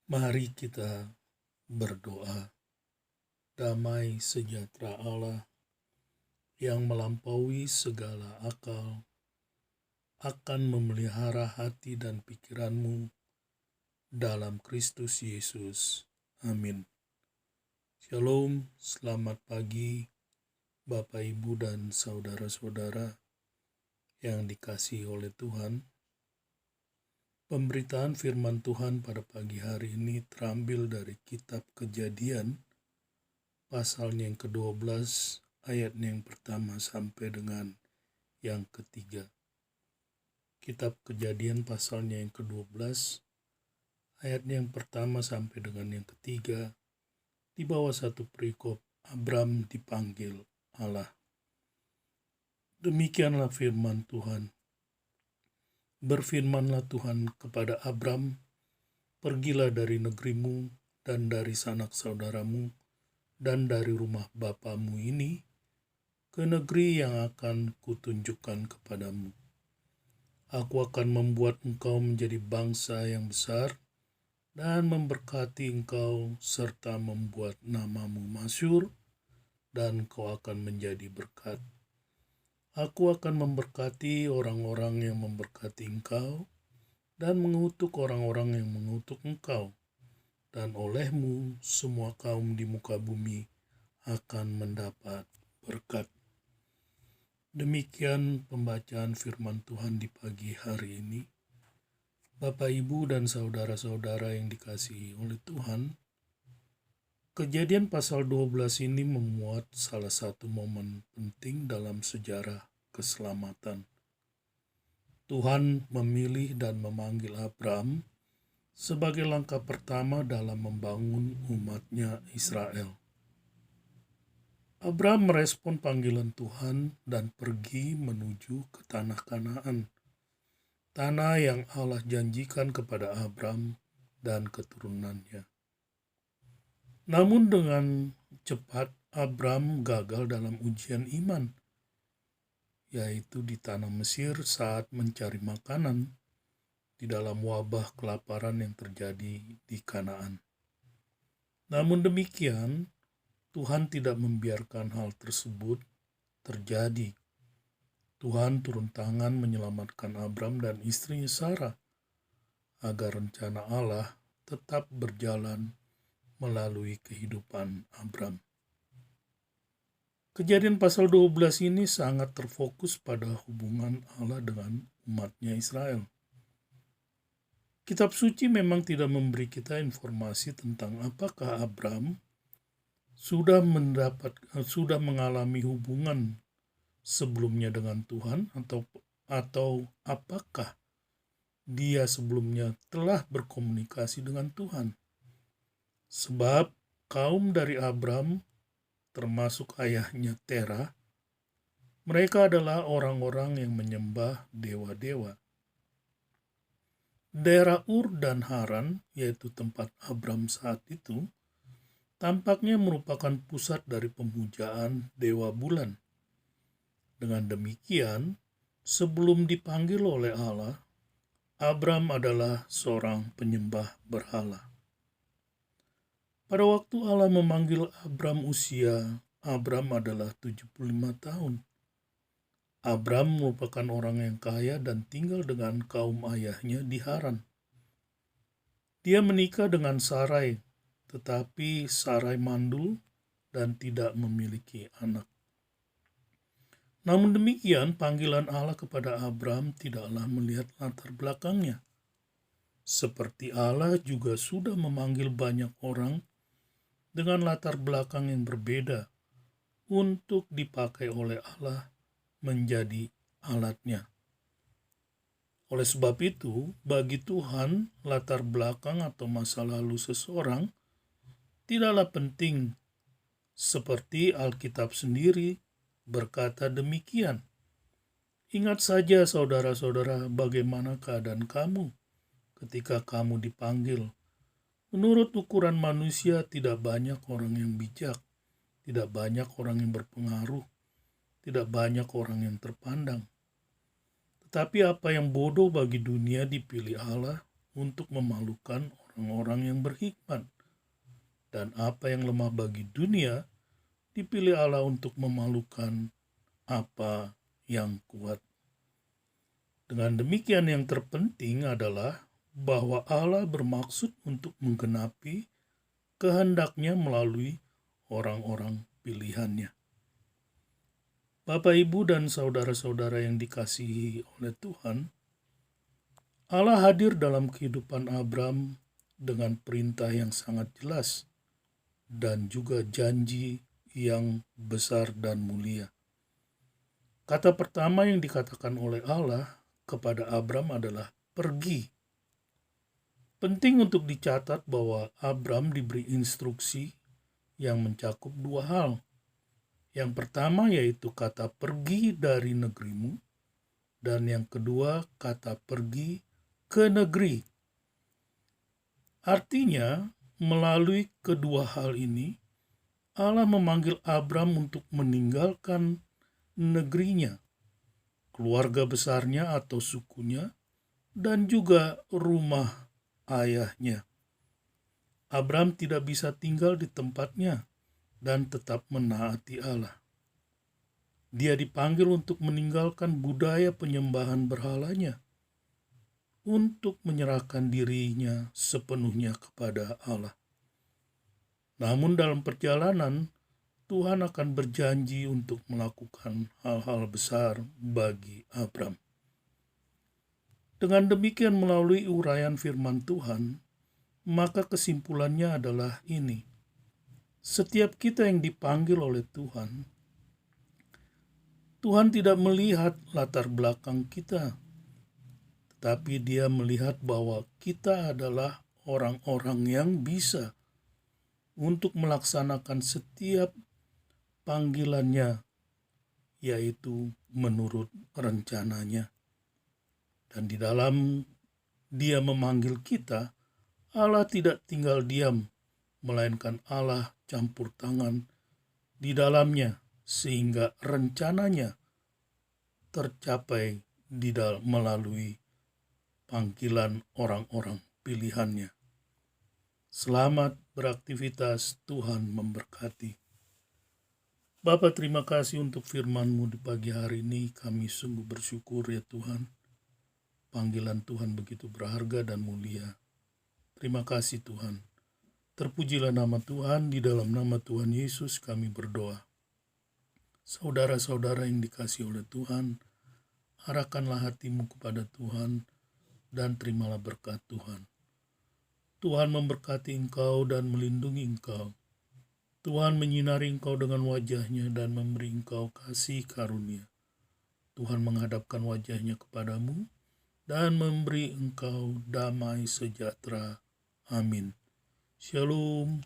Mari kita berdoa. Damai sejahtera Allah yang melampaui segala akal akan memelihara hati dan pikiranmu dalam Kristus Yesus. Amin. Shalom, selamat pagi Bapak, Ibu, dan saudara-saudara yang dikasihi oleh Tuhan. Pemberitaan firman Tuhan pada pagi hari ini terambil dari kitab Kejadian, pasalnya yang ke-12, ayatnya yang pertama sampai dengan yang ketiga. Kitab Kejadian pasalnya yang ke-12, ayatnya yang pertama sampai dengan yang ketiga, di bawah satu perikop, Abram dipanggil Allah. Demikianlah firman Tuhan. Berfirmanlah Tuhan kepada Abram, pergilah dari negerimu dan dari sanak saudaramu dan dari rumah bapamu ini ke negeri yang akan kutunjukkan kepadamu. Aku akan membuat engkau menjadi bangsa yang besar dan memberkati engkau serta membuat namamu masyhur, dan kau akan menjadi berkat. Aku akan memberkati orang-orang yang memberkati engkau dan mengutuk orang-orang yang mengutuk engkau, dan olehmu semua kaum di muka bumi akan mendapat berkat. Demikian pembacaan firman Tuhan di pagi hari ini. Bapak, Ibu, dan saudara-saudara yang dikasihi oleh Tuhan, Kejadian pasal 12 ini memuat salah satu momen penting dalam sejarah keselamatan. Tuhan memilih dan memanggil Abram sebagai langkah pertama dalam membangun umatnya Israel. Abram merespon panggilan Tuhan dan pergi menuju ke tanah Kanaan, tanah yang Allah janjikan kepada Abram dan keturunannya. Namun dengan cepat Abram gagal dalam ujian iman, yaitu di tanah Mesir saat mencari makanan di dalam wabah kelaparan yang terjadi di Kanaan. Namun demikian, Tuhan tidak membiarkan hal tersebut terjadi. Tuhan turun tangan menyelamatkan Abram dan istrinya Sarah agar rencana Allah tetap berjalan melalui kehidupan Abram. Kejadian pasal 12 ini sangat terfokus pada hubungan Allah dengan umatnya Israel. Kitab suci memang tidak memberi kita informasi tentang apakah Abram sudah mengalami hubungan sebelumnya dengan Tuhan atau apakah dia sebelumnya telah berkomunikasi dengan Tuhan. Sebab kaum dari Abram, termasuk ayahnya Tera, mereka adalah orang-orang yang menyembah dewa-dewa. Daerah Ur dan Haran, yaitu tempat Abram saat itu, tampaknya merupakan pusat dari pemujaan dewa bulan. Dengan demikian, sebelum dipanggil oleh Allah, Abram adalah seorang penyembah berhala. Pada waktu Allah memanggil Abram, usia Abram adalah 75 tahun. Abram merupakan orang yang kaya dan tinggal dengan kaum ayahnya di Haran. Dia menikah dengan Sarai, tetapi Sarai mandul dan tidak memiliki anak. Namun demikian, panggilan Allah kepada Abram tidaklah melihat latar belakangnya. Seperti Allah juga sudah memanggil banyak orang dengan latar belakang yang berbeda untuk dipakai oleh Allah menjadi alatnya. Oleh sebab itu, bagi Tuhan, latar belakang atau masa lalu seseorang tidaklah penting, seperti Alkitab sendiri berkata demikian. Ingat saja saudara-saudara, bagaimana keadaan kamu ketika kamu dipanggil. Menurut ukuran manusia, tidak banyak orang yang bijak, tidak banyak orang yang berpengaruh, tidak banyak orang yang terpandang. Tetapi apa yang bodoh bagi dunia dipilih Allah untuk memalukan orang-orang yang berhikmat. Dan apa yang lemah bagi dunia, dipilih Allah untuk memalukan apa yang kuat. Dengan demikian yang terpenting adalah bahwa Allah bermaksud untuk menggenapi kehendaknya melalui orang-orang pilihannya. Bapak, Ibu, dan saudara-saudara yang dikasihi oleh Tuhan, Allah hadir dalam kehidupan Abram dengan perintah yang sangat jelas dan juga janji yang besar dan mulia. Kata pertama yang dikatakan oleh Allah kepada Abram adalah pergi. Penting untuk dicatat bahwa Abram diberi instruksi yang mencakup dua hal. Yang pertama yaitu kata pergi dari negerimu, dan yang kedua kata pergi ke negeri. Artinya, melalui kedua hal ini, Allah memanggil Abram untuk meninggalkan negerinya, keluarga besarnya atau sukunya, dan juga rumah ayahnya. Abram tidak bisa tinggal di tempatnya dan tetap menaati Allah. Dia dipanggil untuk meninggalkan budaya penyembahan berhalanya, untuk menyerahkan dirinya sepenuhnya kepada Allah. Namun dalam perjalanan, Tuhan akan berjanji untuk melakukan hal-hal besar bagi Abram. Dengan demikian melalui uraian firman Tuhan, maka kesimpulannya adalah ini. Setiap kita yang dipanggil oleh Tuhan, Tuhan tidak melihat latar belakang kita, tetapi Dia melihat bahwa kita adalah orang-orang yang bisa untuk melaksanakan setiap panggilannya, yaitu menurut rencananya. Dan di dalam Dia memanggil kita, Allah tidak tinggal diam, melainkan Allah campur tangan di dalamnya, sehingga rencananya tercapai melalui panggilan orang-orang pilihannya. Selamat beraktivitas, Tuhan memberkati. Bapa, terima kasih untuk firman-Mu di pagi hari ini. Kami sungguh bersyukur ya Tuhan. Panggilan Tuhan begitu berharga dan mulia. Terima kasih Tuhan. Terpujilah nama Tuhan, di dalam nama Tuhan Yesus kami berdoa. Saudara-saudara yang dikasihi oleh Tuhan, arahkanlah hatimu kepada Tuhan dan terimalah berkat Tuhan. Tuhan memberkati engkau dan melindungi engkau. Tuhan menyinari engkau dengan wajah-Nya dan memberi engkau kasih karunia. Tuhan menghadapkan wajah-Nya kepadamu dan memberi engkau damai sejahtera. Amin. Shalom.